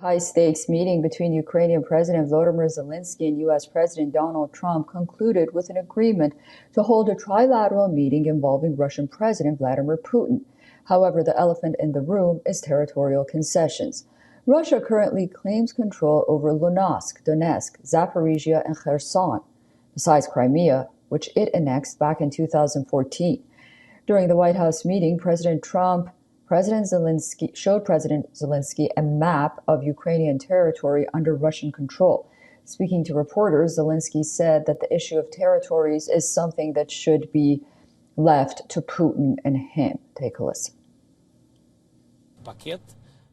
High-stakes meeting between Ukrainian President Vladimir Zelensky and U.S. President Donald Trump concluded with an agreement to hold a trilateral meeting involving Russian President Vladimir Putin. However, the elephant in the room is territorial concessions. Russia currently claims control over Luhansk, Donetsk, Zaporizhia, and Kherson, besides Crimea, which it annexed back in 2014. During the White House meeting, President Zelensky showed President Zelensky a map of Ukrainian territory under Russian control. Speaking to reporters, Zelensky said that the issue of territories is something that should be left to Putin and him. Take a listen.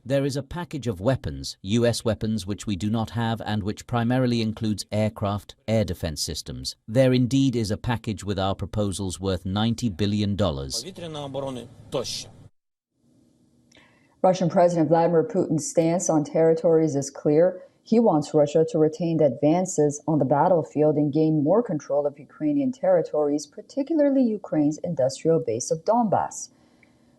There is a package of weapons, US weapons which we do not have and which primarily includes aircraft, air defense systems. There indeed is a package with our proposals worth $90 billion. Russian President Vladimir Putin's stance on territories is clear. He wants Russia to retain the advances on the battlefield and gain more control of Ukrainian territories, particularly Ukraine's industrial base of Donbass.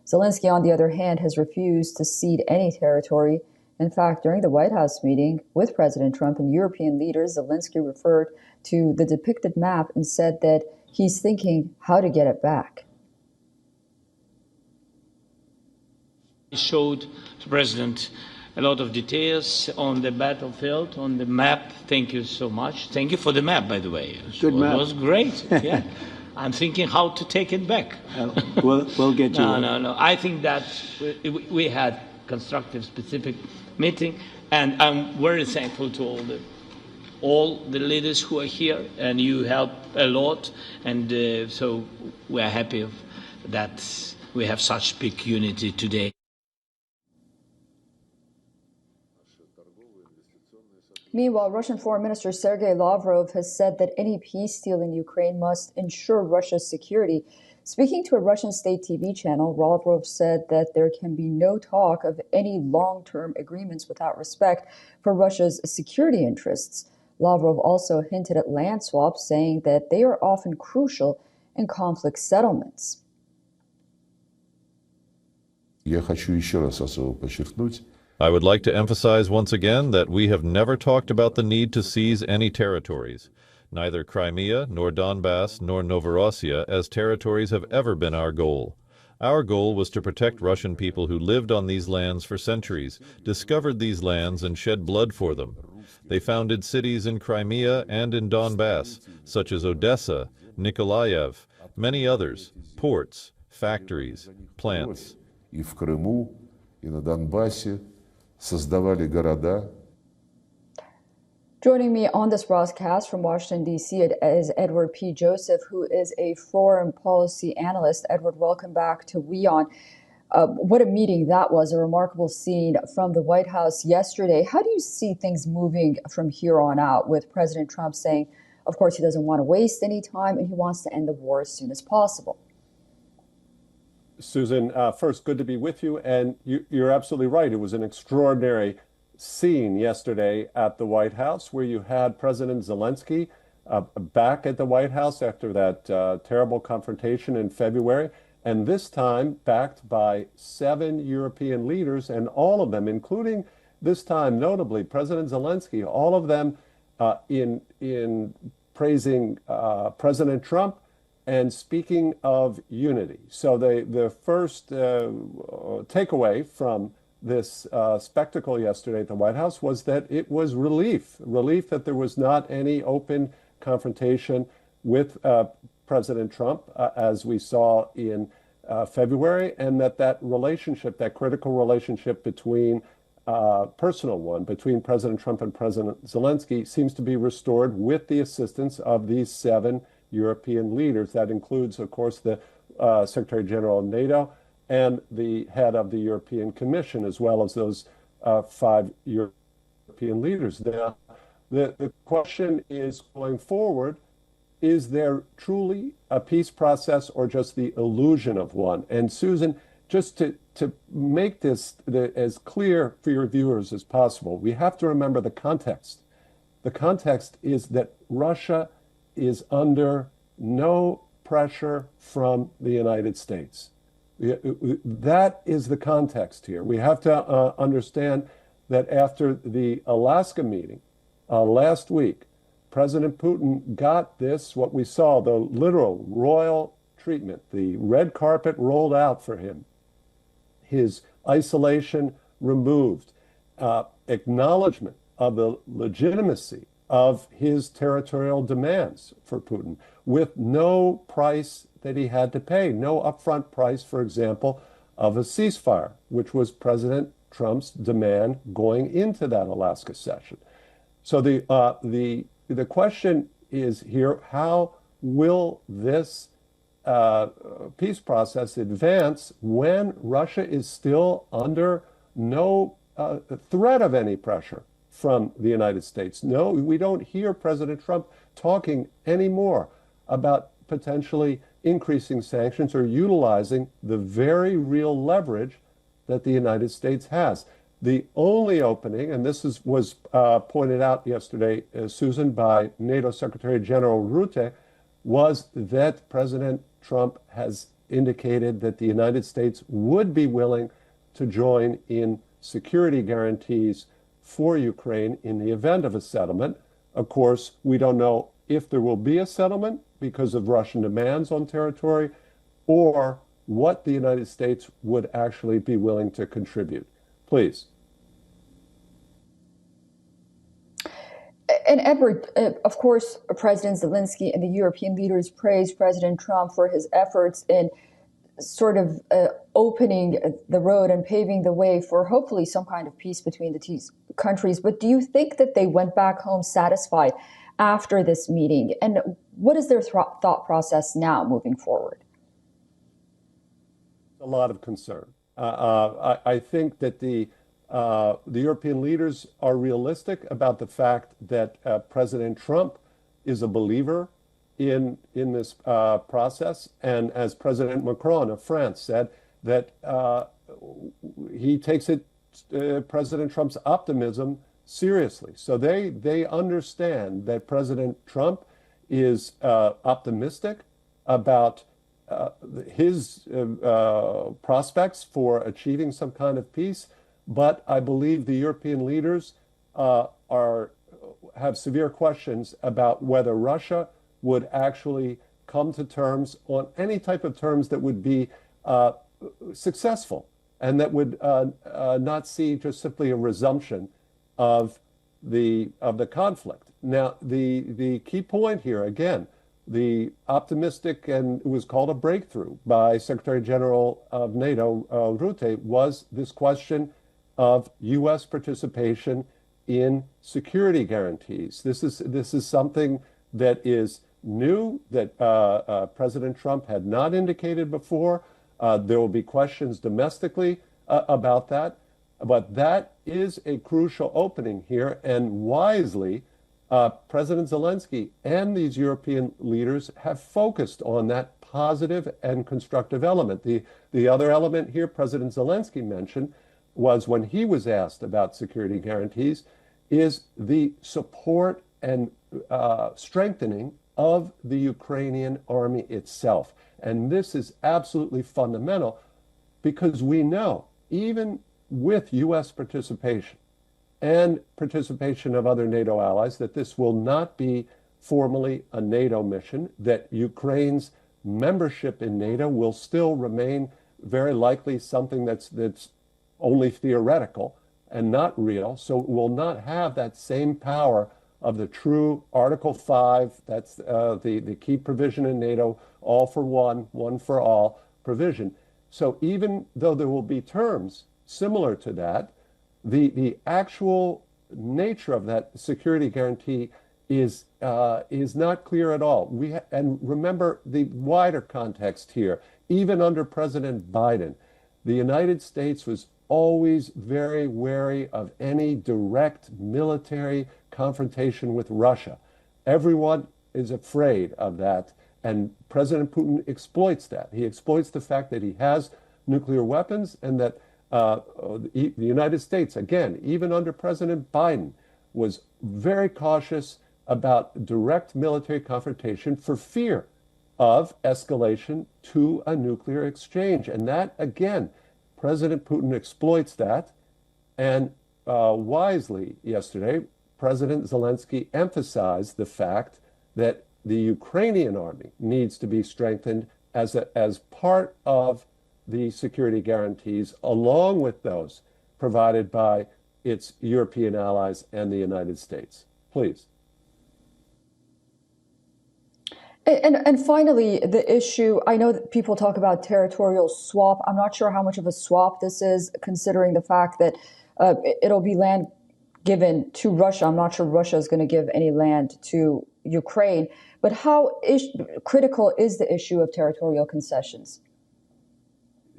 Zelensky, on the other hand, has refused to cede any territory. In fact, during the White House meeting with President Trump and European leaders, Zelensky referred to the depicted map and said that he's thinking how to get it back. I showed the President a lot of details on the battlefield, on the map. Thank you so much. Thank you for the map, by the way. Good map. It was great. Yeah. I'm thinking how to take it back. We'll get you. No. I think that we had constructive, specific meeting, and I'm very thankful to all the leaders who are here, and you help a lot, and so we are happy that we have such big unity today. Meanwhile, Russian Foreign Minister Sergei Lavrov has said that any peace deal in Ukraine must ensure Russia's security. Speaking to a Russian state TV channel, Lavrov said that there can be no talk of any long-term agreements without respect for Russia's security interests. Lavrov also hinted at land swaps, saying that they are often crucial in conflict settlements. I would like to emphasize once again that we have never talked about the need to seize any territories. Neither Crimea, nor Donbass, nor Novorossiya as territories have ever been our goal. Our goal was to protect Russian people who lived on these lands for centuries, discovered these lands and shed blood for them. They founded cities in Crimea and in Donbass, such as Odessa, Nikolaev, many others, ports, factories, plants. Joining me on this broadcast from Washington, D.C. is Edward P. Joseph, who is a foreign policy analyst. Edward, welcome back to WION. What a meeting that was, a remarkable scene from the White House yesterday. How do you see things moving from here on out, with President Trump saying, of course, he doesn't want to waste any time and he wants to end the war as soon as possible? Susan, first, good to be with you. And you're absolutely right. It was an extraordinary scene yesterday at the White House, where you had President Zelensky back at the White House after that terrible confrontation in February, and this time backed by 7 European leaders, and all of them, including this time notably President Zelensky, all of them in praising President Trump and speaking of unity. So the first takeaway from this spectacle yesterday at the White House was that it was relief that there was not any open confrontation with President Trump, as we saw in February, and that relationship, that critical relationship between personal one between President Trump and President Zelensky, seems to be restored with the assistance of these 7 European leaders. That includes, of course, the Secretary General of NATO and the head of the European Commission, as well as those 5 European leaders. Now, the question is, going forward, is there truly a peace process or just the illusion of one? And Susan, just to make this as clear for your viewers as possible, we have to remember the context. The context is that Russia is under no pressure from the United States. That is the context here. We have to understand that after the Alaska meeting last week, President Putin got this, what we saw, the literal royal treatment, the red carpet rolled out for him, his isolation removed, acknowledgement of the legitimacy of his territorial demands for Putin, with no price that he had to pay, no upfront price, for example, of a ceasefire, which was President Trump's demand going into that Alaska session. So the question is here, how will this peace process advance when Russia is still under no threat of any pressure from the United States? No, we don't hear President Trump talking anymore about potentially increasing sanctions or utilizing the very real leverage that the United States has. The only opening, and this was pointed out yesterday, Susan, by NATO Secretary General Rutte, was that President Trump has indicated that the United States would be willing to join in security guarantees for Ukraine in the event of a settlement. Of course, we don't know if there will be a settlement because of Russian demands on territory, or what the United States would actually be willing to contribute. Please. And Edward, of course, President Zelensky and the European leaders praised President Trump for his efforts in sort of opening the road and paving the way for hopefully some kind of peace between the two countries. But do you think that they went back home satisfied after this meeting? And what is their thought process now moving forward? A lot of concern. I think that the European leaders are realistic about the fact that President Trump is a believer in this process, and as President Macron of France said, that he takes President Trump's optimism seriously. So they understand that President Trump is optimistic about his prospects for achieving some kind of peace. But I believe the European leaders have severe questions about whether Russia would actually come to terms on any type of terms that would be successful and that would not see just simply a resumption of the conflict. Now, the key point here, again, the optimistic, and it was called a breakthrough by Secretary General of NATO, Rutte, was this question of U.S. participation in security guarantees. This is something that is new, that President Trump had not indicated before. There will be questions domestically about that, but that is a crucial opening here, and wisely, President Zelensky and these European leaders have focused on that positive and constructive element. The other element here President Zelensky mentioned was, when he was asked about security guarantees, is the support and strengthening of the Ukrainian army itself. And this is absolutely fundamental, because we know, even with U.S. participation and participation of other NATO allies, that this will not be formally a NATO mission, that Ukraine's membership in NATO will still remain very likely something that's only theoretical and not real. So it will not have that same power of the true Article 5, that's the key provision in NATO, all for one, one for all provision. So even though there will be terms similar to that, the actual nature of that security guarantee is not clear at all. And remember the wider context here. Even under President Biden, the United States was always very wary of any direct military confrontation with Russia. Everyone is afraid of that, and President Putin exploits that. He exploits the fact that he has nuclear weapons, and that the United States, again, even under President Biden, was very cautious about direct military confrontation for fear of escalation to a nuclear exchange. And that, again, President Putin exploits that, and wisely yesterday, President Zelensky emphasized the fact that the Ukrainian army needs to be strengthened as part of the security guarantees, along with those provided by its European allies and the United States. Please. And finally, the issue, I know that people talk about territorial swap. I'm not sure how much of a swap this is, considering the fact that it'll be land given to Russia. I'm not sure Russia is going to give any land to Ukraine. But how critical is the issue of territorial concessions?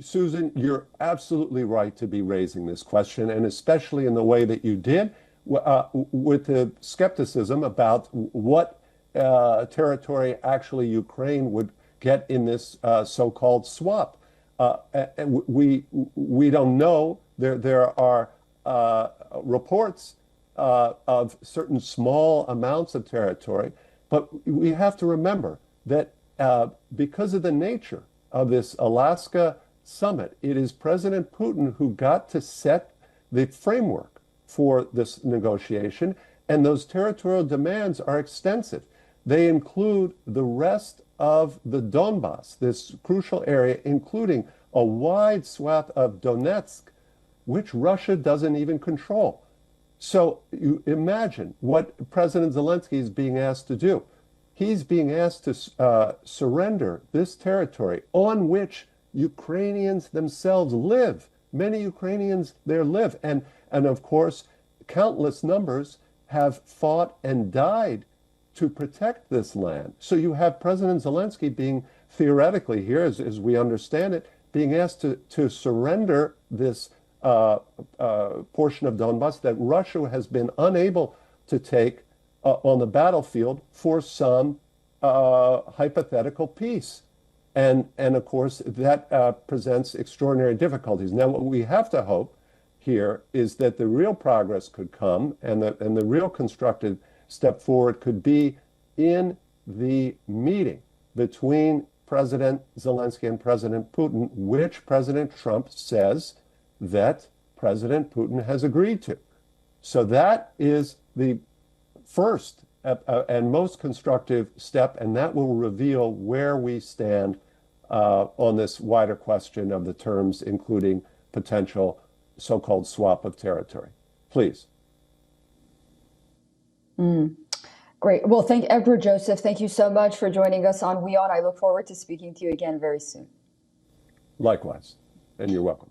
Susan, you're absolutely right to be raising this question, and especially in the way that you did, with the skepticism about what territory actually Ukraine would get in this so-called swap. We don't know. There are reports of certain small amounts of territory, but we have to remember that because of the nature of this Alaska summit, it is President Putin who got to set the framework for this negotiation, and those territorial demands are extensive. They include the rest of the Donbass, this crucial area, including a wide swath of Donetsk, which Russia doesn't even control. So you imagine what President Zelensky is being asked to do. He's being asked to surrender this territory on which Ukrainians themselves live. Many Ukrainians there live. And of course, countless numbers have fought and died to protect this land. So you have President Zelensky being, theoretically here, as we understand it, being asked to surrender this portion of Donbass that Russia has been unable to take on the battlefield for some hypothetical peace. And of course, that presents extraordinary difficulties. Now, what we have to hope here is that the real progress could come, and the real constructive step forward could be in the meeting between President Zelensky and President Putin, which President Trump says that President Putin has agreed to. So that is the first and most constructive step, and that will reveal where we stand on this wider question of the terms, including potential so-called swap of territory. Please. Great. Well, Edward Joseph, thank you so much for joining us on WION. I look forward to speaking to you again very soon. Likewise, and you're welcome.